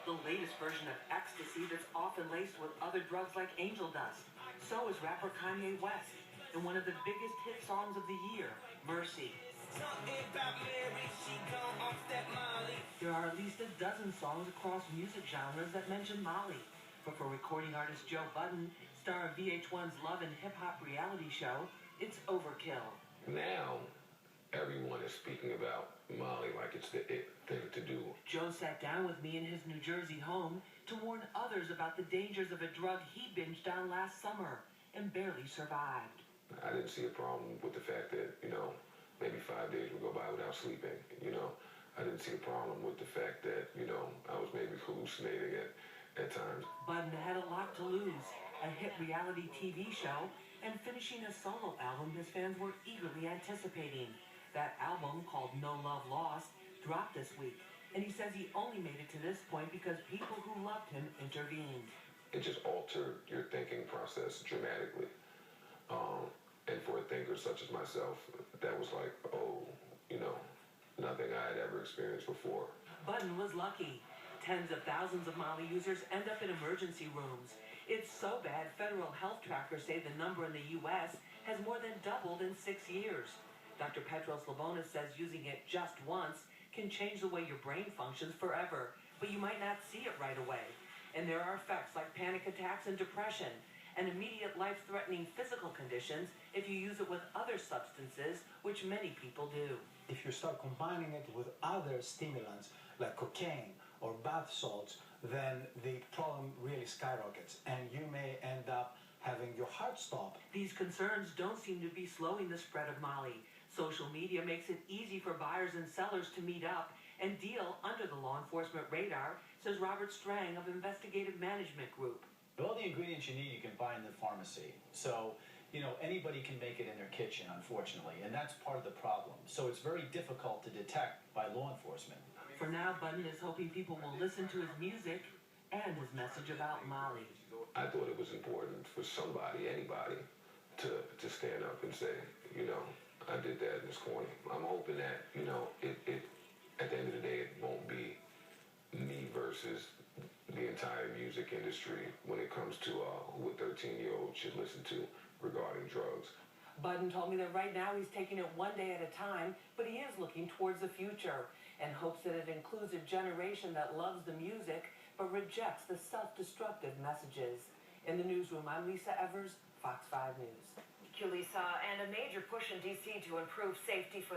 the latest version of ecstasy that's often laced with other drugs like angel dust. So is rapper Kanye West in one of the biggest hit songs of the year, Mercy. There are at least a dozen songs across music genres that mention Molly. But for recording artist Joe Budden, star of VH1's Love and Hip Hop reality show, it's overkill. Now, everyone is speaking about Molly like it's the it thing to do. Joe sat down with me in his New Jersey home to warn others about the dangers of a drug he binged on last summer and barely survived. I didn't see a problem with the fact that, maybe 5 days would go by without sleeping. I didn't see a problem with the fact that, I was maybe hallucinating at times. Budden had a lot to lose, a hit reality TV show, and finishing a solo album his fans were eagerly anticipating. That album, called No Love Lost, dropped this week, and he says he only made it to this point because people who loved him intervened. It just altered your thinking process dramatically. And for a thinker such as myself, that was like, nothing I had ever experienced before. Budden was lucky. Tens of thousands of Molly users end up in emergency rooms. It's so bad, federal health trackers say the number in the U.S. has more than doubled in 6 years. Dr. Petros Labonis says using it just once can change the way your brain functions forever, but you might not see it right away. And there are effects like panic attacks and depression, and immediate life-threatening physical conditions if you use it with other substances, which many people do. If you start combining it with other stimulants like cocaine or bath salts, then the problem really skyrockets, and you may end up having your heart stop. These concerns don't seem to be slowing the spread of Molly. Social media makes it easy for buyers and sellers to meet up and deal under the law enforcement radar, says Robert Strang of Investigative Management Group. All the ingredients you need you can buy in the pharmacy. So, anybody can make it in their kitchen, unfortunately, and that's part of the problem. So it's very difficult to detect by law enforcement. For now, Budden is hoping people will listen to his music and his message about Molly. I thought it was important for somebody, anybody, to stand up and say, I did that in this corner. I'm hoping that, it at the end of the day, it won't be me versus the entire music industry when it comes to who a 13-year-old should listen to regarding drugs. Budden told me that right now he's taking it one day at a time, but he is looking towards the future and hopes that it includes a generation that loves the music but rejects the self-destructive messages. In the newsroom, I'm Lisa Evers, Fox 5 News. Thank you, Lisa. And a major push in D.C. to improve safety for